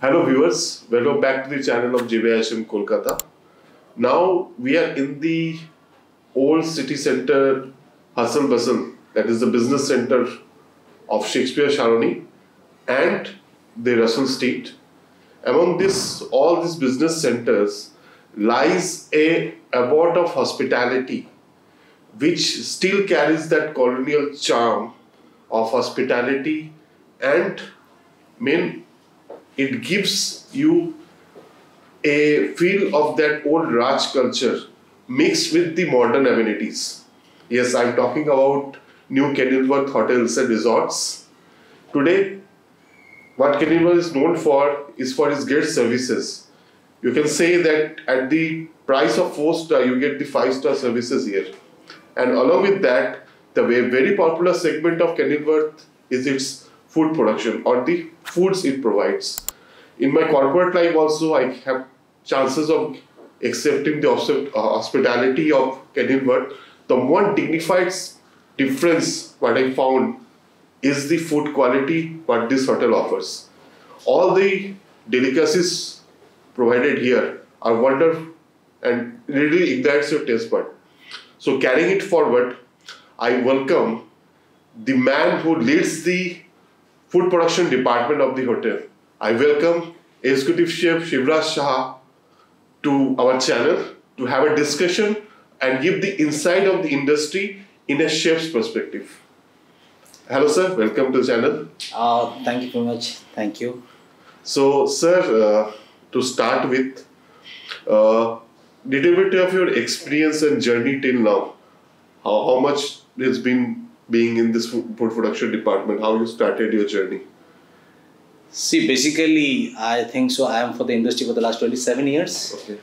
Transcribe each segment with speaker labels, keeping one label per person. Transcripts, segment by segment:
Speaker 1: Hello viewers, welcome back to the channel of 𝗏𝗂𝘁𝗃 Kolkata. Now we are in the old city center hustle bustle, that is the business center of Shakespeare Sharoni and the Russell Street. Among all these business centers lies a abode of hospitality which still carries that colonial charm of hospitality, and it gives you a feel of that old Raj culture mixed with the modern amenities. Yes, I'm talking about new Kenilworth Hotels and Resorts. Today, what Kenilworth is known for is for its great services. You can say that at the price of 4-star, you get the 5-star services here. And along with that, the very popular segment of Kenilworth is its food production or the foods it provides. In my corporate life also, I have chances of accepting the hospitality of Kenilworth. The one dignified difference what I found is the food quality what this hotel offers. All the delicacies provided here are wonderful and really ignites your taste bud. So carrying it forward, I welcome the man who leads the food production department of the hotel. I welcome Executive Chef Shibiraj Saha to our channel to have a discussion and give the insight of the industry in a chef's perspective. Hello sir, welcome to the channel.
Speaker 2: Thank you very much. Thank you.
Speaker 1: So sir, to start with, little bit of your experience and journey till now. How much has been being in this food production department? How you started your journey?
Speaker 2: See, basically, I think so. I am for the industry for the last 27 years.
Speaker 1: Okay.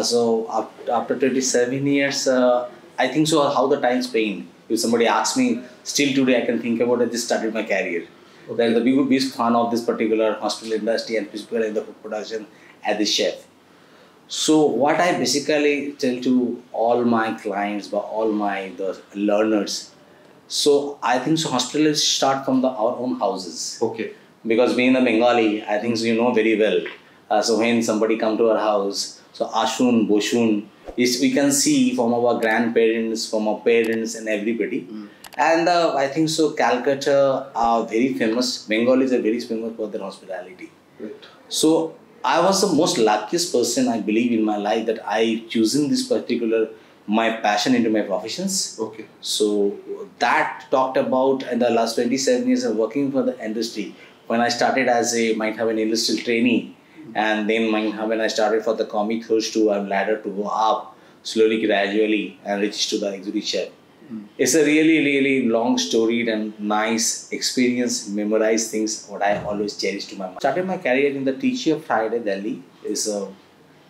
Speaker 2: So after 27 years, I think so. How the time spent. If somebody asks me, still today I can think about it. Just started my career. Okay. That is the biggest fan of this particular hospital industry and particularly in the food production as a chef. So what I basically tell to all my clients, but all the learners. So I think so. Hospitals start from our own houses.
Speaker 1: Okay.
Speaker 2: Because being a Bengali, I think so you know very well. So when somebody come to our house, so Ashun, Boshun, we can see from our grandparents, from our parents and everybody. And I think so Calcutta are very famous. Bengalis are very famous for their hospitality.
Speaker 1: Right.
Speaker 2: So I was the most luckiest person I believe in my life that I chosen this particular my passion into my professions.
Speaker 1: Okay.
Speaker 2: So that talked about in the last 27 years of working for the industry. When I started as might have an industrial trainee, and then when I started for the comic course to ladder to go up slowly, gradually, and reach to the executive chef. It's a really long story and nice experience, memorized things what I always cherish to my mind. Started my career in the Teacher Friday, Delhi. Is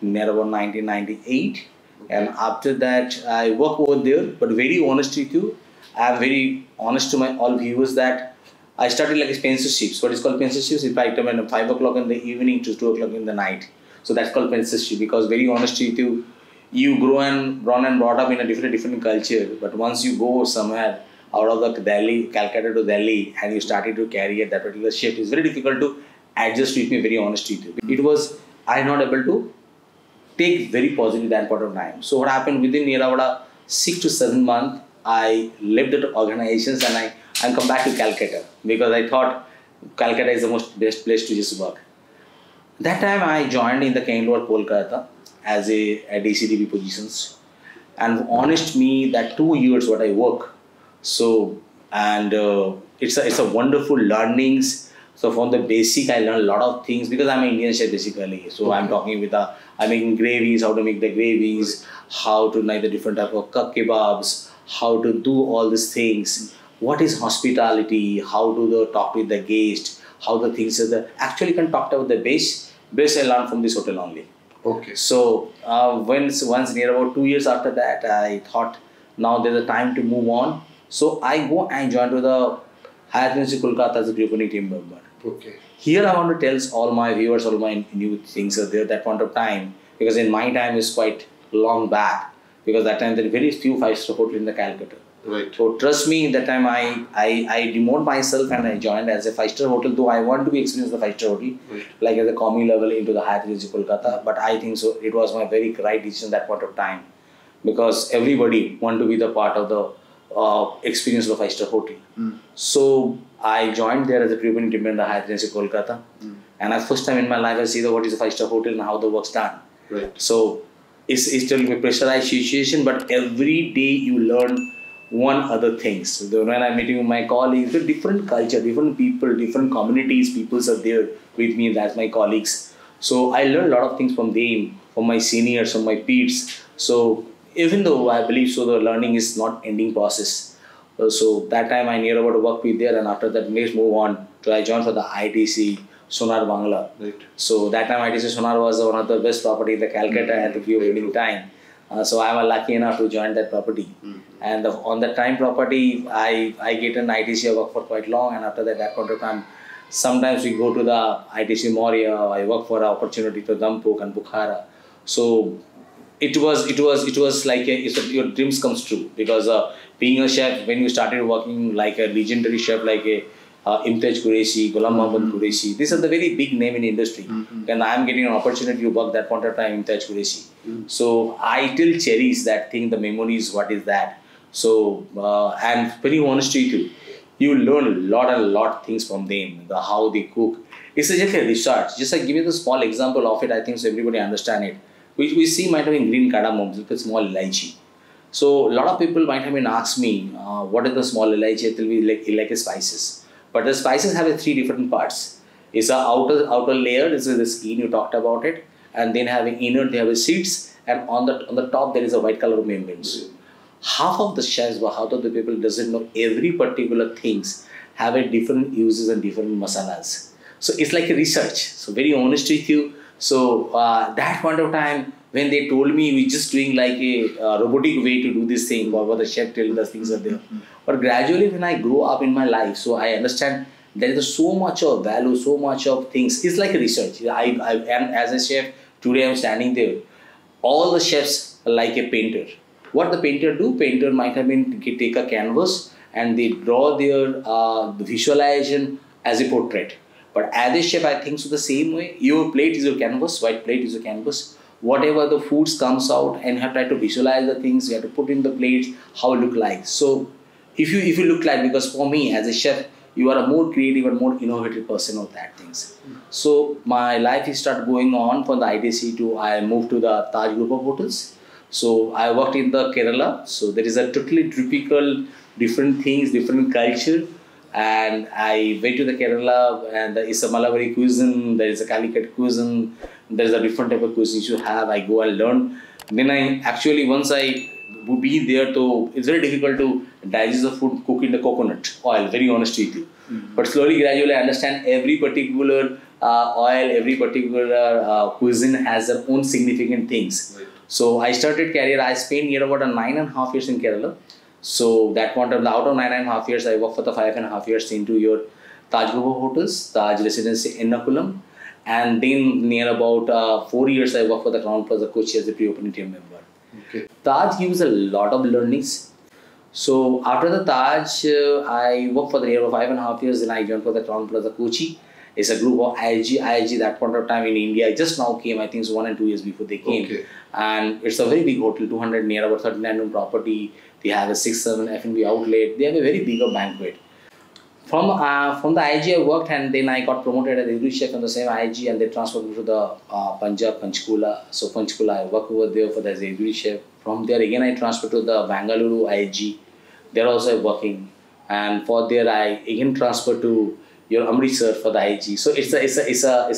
Speaker 2: near about 1998, and after that I work over there. But very honest with you, I am very honest to my all viewers that I started like apprenticeships. What is called apprenticeships? If I come at 5 o'clock in the evening to 2 o'clock in the night. So that's called apprenticeship. Because very honest with you, you grow and born and brought up in a different culture. But once you go somewhere out of the Delhi, Calcutta to Delhi, and you started to carry that particular shift, it's very difficult to adjust with me. Very honest with you, it was I not able to take very positive that part of time. So what happened within near about 6 to 7 months, I left the organizations and I come back to Calcutta because I thought Calcutta is the best place to just work. That time I joined in the Kenilworth Kolkata as a DCDB positions, and honest me that 2 years what I work. So and it's a wonderful learnings. So from the basic I learned a lot of things because I'm an Indian chef basically. So I'm talking with I'm making gravies, how to make the gravies, how to make the different type of kebabs, how to do all these things. What is hospitality? How to talk with the guest? How the things are actually can talk about the base I learned from this hotel only.
Speaker 1: Okay.
Speaker 2: So once near about 2 years after that, I thought now there's a time to move on. So I go and join to the 𝗏𝗃𝘀𝗁𝗃 Kolkata as a group team member.
Speaker 1: Okay.
Speaker 2: Here I want to tell all my viewers, all my new things are there at that point of time, because in my time is quite long back, because that time there are very few 5-star hotels in the Calcutta.
Speaker 1: Right.
Speaker 2: So trust me, that time I demoted myself and I joined as a 5-star hotel, though I want to be experienced the 5-star hotel,
Speaker 1: Right.
Speaker 2: like at the commie level into the 𝗏𝗏𝘀𝗁𝗃 Kolkata. But I think so it was my very right decision that point of time, because everybody want to be the part of the experience of the 5-star hotel. So I joined there as a pre-opening team in the 𝗏𝗏𝘀𝗁𝗃 Kolkata, and I first time in my life I see what is a 5-star hotel and how the work's done.
Speaker 1: Right.
Speaker 2: So it's still a pressurized situation, but every day you learn one other things. So when I'm meeting with my colleagues, the different culture, different people, different communities, peoples are there with me. That's my colleagues. So I learned a lot of things from them, from my seniors, from my peers. So even though I believe so, the learning is not ending process. So that time I knew about to work with there, and after that, next move on to I joined for the ITC Sonar Bangla.
Speaker 1: Right.
Speaker 2: So that time ITC Sonar was one of the best property in the Calcutta at the pre-opening time. So I was lucky enough to join that property. And on that time property, I get an ITC. I work for quite long, and after that point of time, sometimes we go to the ITC Moria. I work for an opportunity to Dampuk and Bukhara. So it was like your dreams comes true, because being a chef, when you started working like a legendary chef like a 𝗚𝗏𝘀𝗁𝗃 Qureshi, Ghulam Mohammad Qureshi, these are the very big name in the industry, and I am getting an opportunity to work that point of time 𝗚𝗏𝘀𝗁𝗃 Qureshi. So I still cherish that thing, the memories, what is that. So and very honestly too, you learn a lot things from them, how they cook. It's just a research. Just like give you the small example of it, I think so everybody understand it. We see might have been green cardamom, it's a small 𝗟𝗏𝗀. So a lot of people might have been asked me, what is the small 𝗟𝗏𝗀? It will be like a spices. But the spices have 3 different parts. It's a outer layer, this is the skin, you talked about it, and then having inner, they have seeds, and on the top there is a white color membranes. Half of the chefs, or half of the people doesn't know every particular things have a different uses and different masalas. So it's like a research. So very honest with you. So that point of time, when they told me we're just doing like a robotic way to do this thing, or what the chef tells us things are there. But gradually when I grow up in my life, so I understand there is so much of value, so much of things. It's like a research. I am as a chef, today I'm standing there. All the chefs are like a painter. What the painter do? Painter might have been take a canvas and they draw their visualization as a portrait. But as a chef, I think so the same way. Your plate is your canvas, white plate is your canvas. Whatever the foods comes out, and you have to visualize the things, you have to put in the plates, how it look like. So if you look like, because for me as a chef, you are a more creative and more innovative person of that things. So my life is start going on from the ITC to I moved to the Taj group of hotels. So I worked in the Kerala. So there is a totally typical different things, different culture. And I went to the Kerala, and there is a Malabar cuisine, there is a Calicut cuisine, there is a different type of cuisine you have. I go and learn. Then I actually, once I be there, so it's very difficult to digest the food cooked in the coconut oil, very honest with you. But slowly, gradually, I understand every particular oil, every particular cuisine has their own significant things. Right. So I started career, I spent near about 9.5 years in Kerala. So that point of out of 9.5 years, I worked for the 5.5 years into your Taj group of hotels, Taj Residency Ernakulam, and then near about 4 years, I worked for the Crown Plaza Kochi as a pre-opening team member. Okay. Taj gives a lot of learnings. So after the Taj, I worked for the year of 5.5 years, then I joined for the Crown Plaza Kochi. It's a group of IHG that point of time in India just now came, I think so 1 and 2 years before they came. Okay. And it's a very big hotel, 200 near about 39 room property. They have a 6-7 F&B outlet. They have a very bigger banquet. From the IHG I worked, and then I got promoted as executive chef on the same IHG, and they transferred me to the Punjab, 𝗏𝗀𝘀𝗁. So 𝗏𝗏𝘀𝗁, I worked over there for the executive chef. From there again I transferred to the Bangalore IHG. There also I'm working, and for there I again transferred to your 𝗚mritsar for the IHG. So it's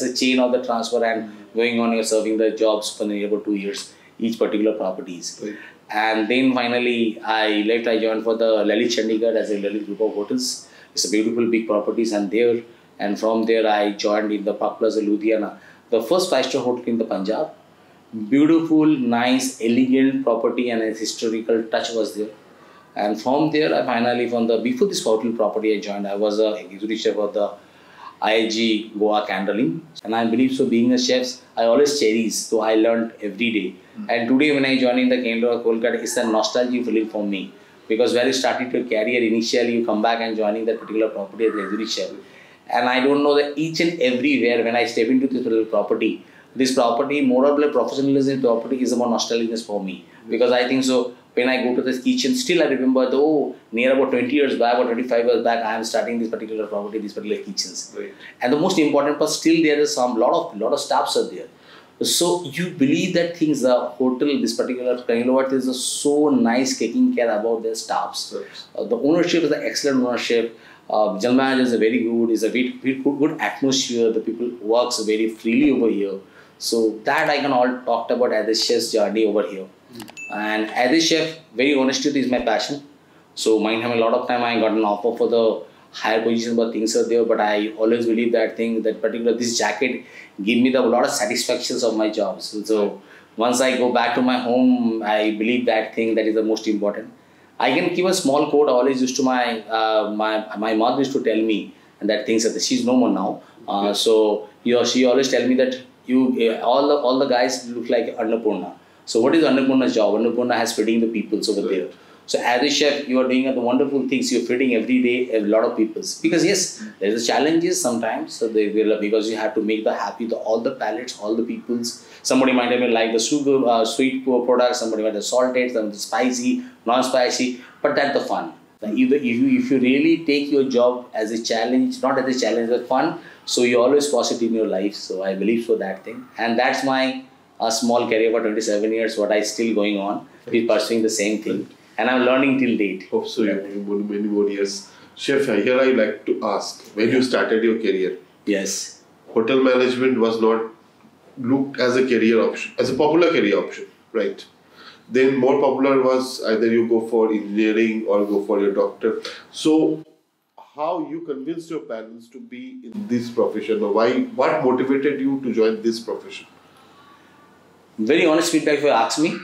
Speaker 2: a chain of the transfer, and going on you're serving the jobs for nearly about 2 years each particular properties. Right. And then finally I left. I joined for the 𝗟𝗏𝘀𝗁𝗃 Chandigarh as a 𝗟𝗏𝘀 group of hotels. It's a beautiful big properties, and from there I joined in the Park Plaza Ludhiana, the first 5-star hotel in the Punjab. Beautiful, nice, elegant property, and a historical touch was there. And from there I finally, before this hotel property I joined, I was a executive chef of the IHG Goa Candling. And I believe so, being a chef, I always cherish, so I learned every day. And today when I join in the Kenilworth Kolkata, it's a nostalgia feeling for me. because where you started your career initially, you come back and joining that particular property as the executive chef. And I don't know that each and everywhere when I step into this this property, more or less professionalism in property is about nostalgia for me. Because I think so, when I go to this kitchen, still I remember though, near about 20 years back or 25 years back, I am starting this particular property, these particular kitchens.
Speaker 1: Right.
Speaker 2: And the most important part, still there is some lot of staffs are there. So you believe that things, the hotel, this particular Kenilworth is so nice taking care about their staffs. The ownership is an excellent ownership. General manager is a very good, is a very good atmosphere. The people works very freely over here. So that I can all talk about as a chef's journey over here. And as a chef, very honestly, is my passion. So mine have a lot of time. I got an offer for the higher position, but things are there. But I always believe that thing, that particular this jacket give me a lot of satisfactions of my job. So once I go back to my home, I believe that thing that is the most important. I can give a small quote. I always used to my mother used to tell me, and that things that she's no more now. So she always tell me that all the guys look like Annapurna. So what is Annapurna's job? Annapurna has feeding the peoples over there. So as a chef, you are doing the wonderful things. You're feeding every day a lot of peoples. Because yes, there's challenges sometimes. So they will, because you have to make the happy all the palates, all the peoples. Somebody might have like the sugar, sweet products. Somebody might have salted, some spicy, non-spicy. But that's the fun. If you really take your job as a challenge, not as a challenge, but fun. So you always positive in your life. So I believe for that thing. And that's my small career for 27 years. What I still going on, be pursuing the same thing. And I'm learning till date.
Speaker 1: Hope so, many more years. Chef, here I like to ask, when you started your career,
Speaker 2: yes,
Speaker 1: hotel management was not looked as a career option, as a popular career option, right? Then more popular was either you go for engineering or go for your doctor. So how you convinced your parents to be in this profession, or what motivated you to join this profession?
Speaker 2: Very honest feedback if you ask me.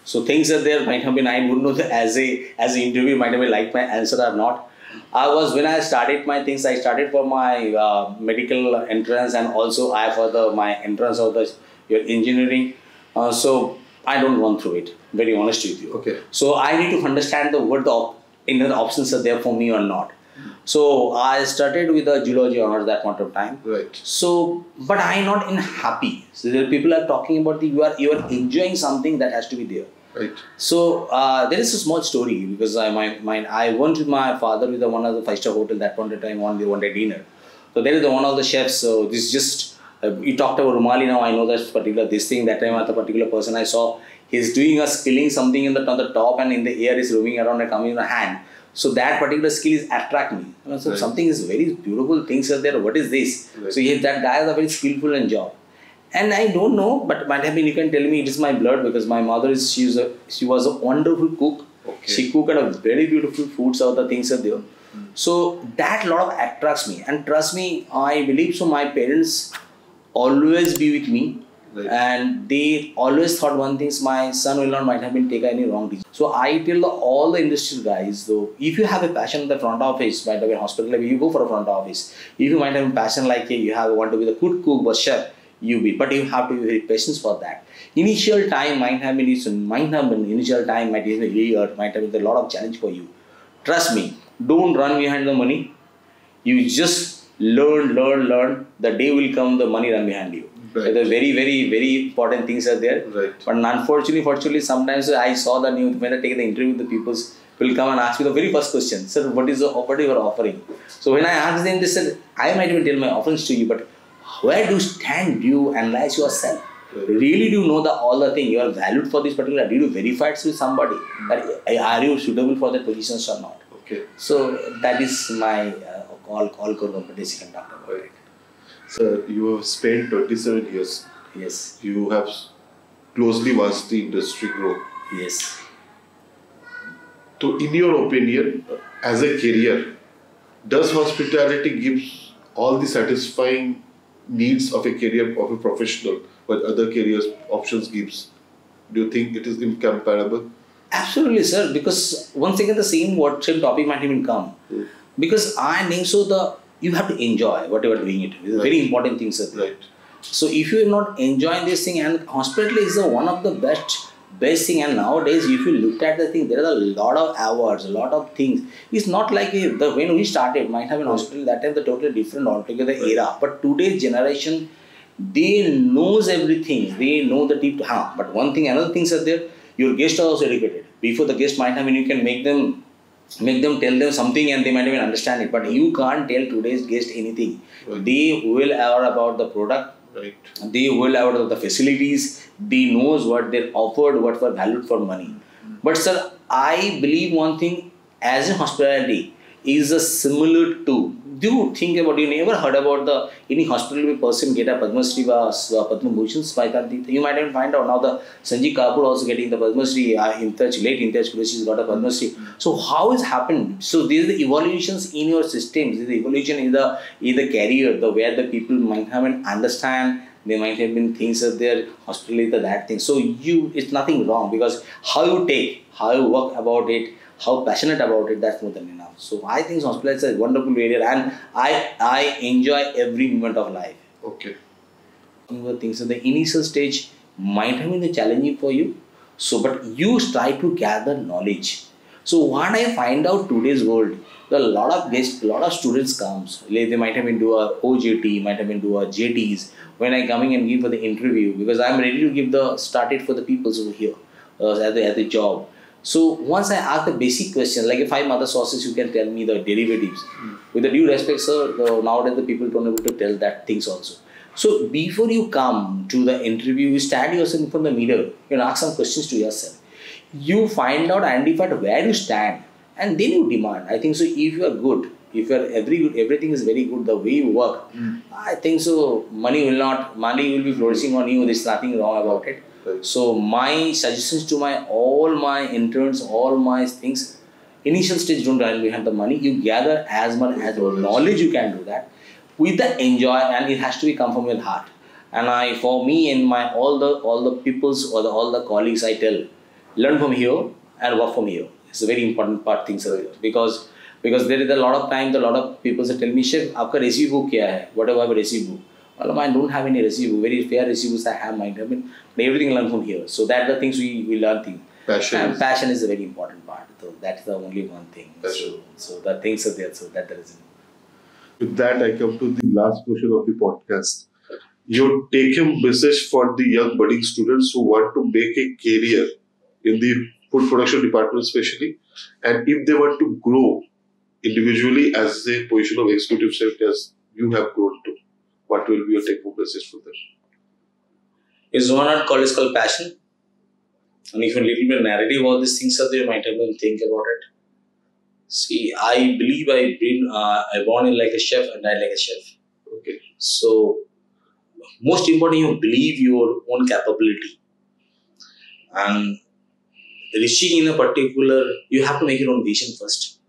Speaker 2: So things are there, might have been, I wouldn't know that as an interview, might have been like my answer or not. When I started my things, I started for my medical entrance, and also I for my entrance of your engineering. So I don't run through it, very honest with you.
Speaker 1: Okay.
Speaker 2: So I need to understand what the options are there for me or not. So I started with the geology honors at that point of time.
Speaker 1: Right.
Speaker 2: So, but I am not happy. So there people are talking about you are enjoying something that has to be there.
Speaker 1: Right.
Speaker 2: So there is a small story, because I went with my father with one of the 5-star hotel that point of time on the one-day dinner. So there is one of the chefs. So this just you talked about Rumali. Now I know that particular this thing. That time at the particular person I saw, he's doing spilling something on the top, and in the air is roaming around and coming in a hand. So that particular skill is attract me. So right. Something is very beautiful things are there. What is this? Right. So that guy is a very skillful and job. And I don't know, but might have been, you can tell me it is my blood, because my mother she was a wonderful cook. Okay. She cooked a very beautiful foods. All the things are there. So that lot of attracts me, and trust me, I believe so. My parents always be with me. Right. And they always thought one thing, my son will not might have been taken any wrong decision. So I tell all the industrial guys, though, if you have a passion in the front office, might have been hospital, you go for a front office. If you might have a passion like you want to be the good cook or chef, you be. But you have to be very patient for that. Initial time might have been initial time might be a year, might have been a lot of challenge for you. Trust me, don't run behind the money. You just learn. The day will come, the money run behind you. Right. The very, very, very important things are there. Right. But unfortunately, sometimes I saw the news when I take the interview with the people, will come and ask me the very first question, sir, what is what you are offering? So when I asked them, they said, I might even tell my offerings to you, but where do you stand? Do you analyze yourself? Right. Really do you know all the thing? You are valued for this particular, do you verify it with somebody? That are you suitable for the positions or not? Okay. So that is my all core competency can talk about it.
Speaker 1: Sir, you have spent 27 years.
Speaker 2: Yes.
Speaker 1: You have closely watched the industry grow.
Speaker 2: Yes.
Speaker 1: So, in your opinion, as a career, does hospitality give all the satisfying needs of a career of a professional, but other careers options gives? Do you think it is incomparable?
Speaker 2: Absolutely, sir. Because once again, the same topic might even come. Because I think so you have to enjoy whatever doing it. It's very important things are there. Right. So if you are not enjoying this thing, and hospital is one of the best thing. And nowadays, if you look at the thing, there are a lot of awards, a lot of things. It's not like when we started, might have an hospital, that time the totally different altogether era. But today's generation, they knows everything. They know the deep. But one thing, another things are there. Your guests are also educated. Before the guest might have, you can make them tell them something and they might even understand it. But you can't tell today's guest anything. Right. They will aware about the product. Right. They will aware of the facilities. They knows what they're offered, what were valued for money. But sir, I believe one thing, as in hospitality, is a similar to, do think about, you never heard about any hospital person get a Padma Shri or Padma Bhushan. You might even find out now the 𝗠ص Kapoor also getting the Padma Shri, late 𝗛tože Qureshi got a Padma Shri. So how has happened? So there is the evolutions in your systems, there is the evolution in the career, the where the people might have and understand. There might have been things that their hospitality, that thing. So it's nothing wrong, because how you take, how you work about it, how passionate about it, that's more than enough. So I think hospitality is a wonderful area, and I enjoy every moment of life.
Speaker 1: Okay.
Speaker 2: Things in the initial stage might have been challenging for you. So, but you try to gather knowledge. So what I find out today's world, a lot of guests, a lot of students comes. They might have been do a OJT, might have been do a JTs. When I coming and give for the interview, because I'm ready to give the start it for the people over here at the job. So once I ask the basic question, like 5 other sources, you can tell me the derivatives. With the due respect, sir, nowadays the people don't able to tell that things also. So before you come to the interview, you stand yourself in front of the mirror. You can ask some questions to yourself. You find out, identify where you stand, and then you demand. I think so. If you are good, if you are everything is very good, the way you work, I think so. Money will be flourishing on you. There's nothing wrong about it. Right. So my suggestions to all my interns, all my things, initial stage don't really have the money. You gather as much as knowledge you can do that with the enjoy, and it has to be come from your heart. And for me and my all the peoples or all the colleagues, I tell, learn from here and work from here. It's a very important part things because there is a lot of times, a lot of people say, tell me, chef, आपका recipe book क्या है? What do I have a recipe book? Well, I don't have any recipe book. Very fair recipes I have. Everything learn from here. So that's the things we learn things. Passion is a very important part. So that's the only one thing. So the things are there. So that there is.
Speaker 1: With that, I come to the last portion of the podcast. Your take-home message for the young budding students who want to make a career in the food production department especially, and if they want to grow individually as a position of executive chef as you have grown to, what will be your take-home message for them?
Speaker 2: Is one not called is called passion. And if a little bit narrative all these things are there, you might have been think about it. See, I believe I born in like a chef and died like a chef.
Speaker 1: Okay.
Speaker 2: So most important, you believe your own capability. And reaching in a particular, you have to make your own vision first.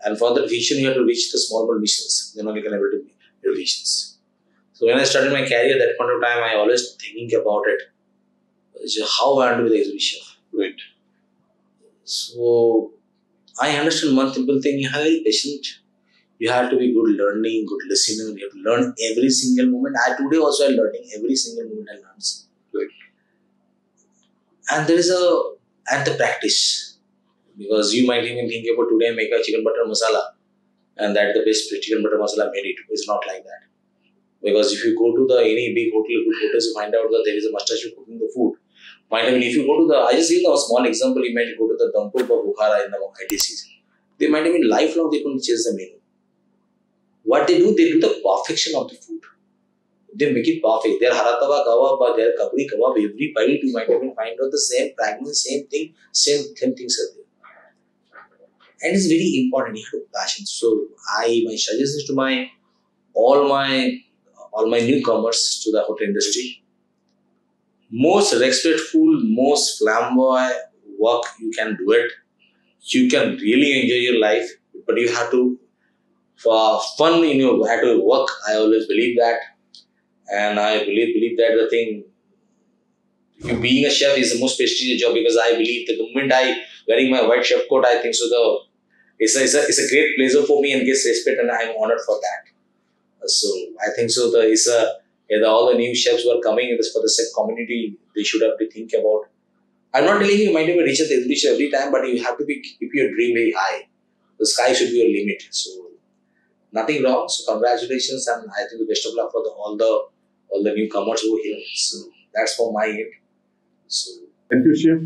Speaker 2: And for that vision, you have to reach the small missions. Then only can able to make your visions. So when I started my career, at that point of time, I always thinking about it. How I want to be the executive chef.
Speaker 1: Right.
Speaker 2: So I understand one simple thing. You have to be patient. You have to be good learning, good listener. You have to learn every single moment. Today also I'm learning every single moment I learn.
Speaker 1: Right.
Speaker 2: And there is the practice. Because you might even think about today make a chicken butter masala and that the best chicken butter masala made it. It's not like that. Because if you go to any big hotel, good hotels, you find out that there is a master chef cooking the food. If you go to I just give a small example, you might go to the Dampur or Bukhara in the ITCs. They might have been lifelong, they couldn't change the menu. What they do the perfection of the food. They make it perfect. Their haratava kebab, their kabri kebab, every bite you might even find out the same fragrance, same thing, same things are there. And it's very important, you have to passion. So my suggestions to all my newcomers to the hotel industry, most respectful, most flamboyant work you can do it. You can really enjoy your life, but you have to, for fun in your, have to work. I always believe that. And I believe that the thing, being a chef is the most prestigious job, because I believe the moment I wearing my white chef coat, I think so it's a great pleasure for me and gets respect, and I'm honored for that. So I think so all the new chefs who are coming for the chef community, they should have to think about. I'm not telling you might never reach at the every time, but you have to keep your dream very high. The sky should be your limit. So nothing wrong. So congratulations, and I think the best of luck for all the newcomers over here. So that's for my end. So
Speaker 1: thank you, Chef,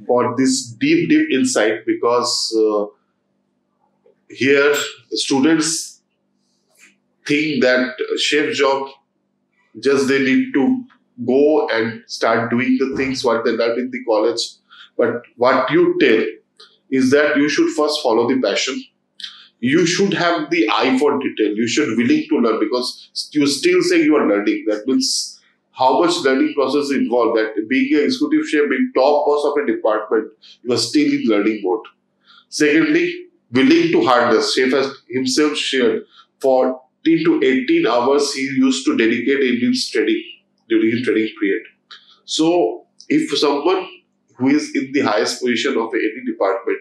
Speaker 1: for this deep insight, because here students think that chef job just they need to go and start doing the things what they learned in the college. But what you tell is that you should first follow the passion. You should have the eye for detail. You should willing to learn, because you still say you are learning. That means how much learning process is involved. That being an executive chef, being top boss of a department, you are still in learning mode. Secondly, willing to harness. Chef has himself shared 14 to 18 hours he used to dedicate in his training during his training period. So if someone who is in the highest position of any department,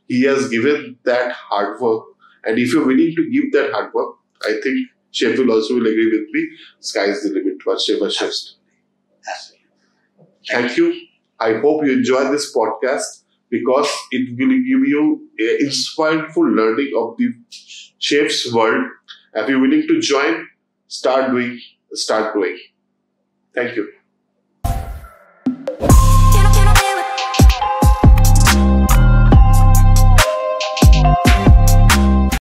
Speaker 1: he has given that hard work, and if you're willing to give that hard work, I think Chef will also agree with me. Sky is the limit for Chef Saha.
Speaker 2: Absolutely.
Speaker 1: Thank you. I hope you enjoy this podcast, because it will give you an insightful learning of the chef's world. If you're willing to join, start doing. Thank you.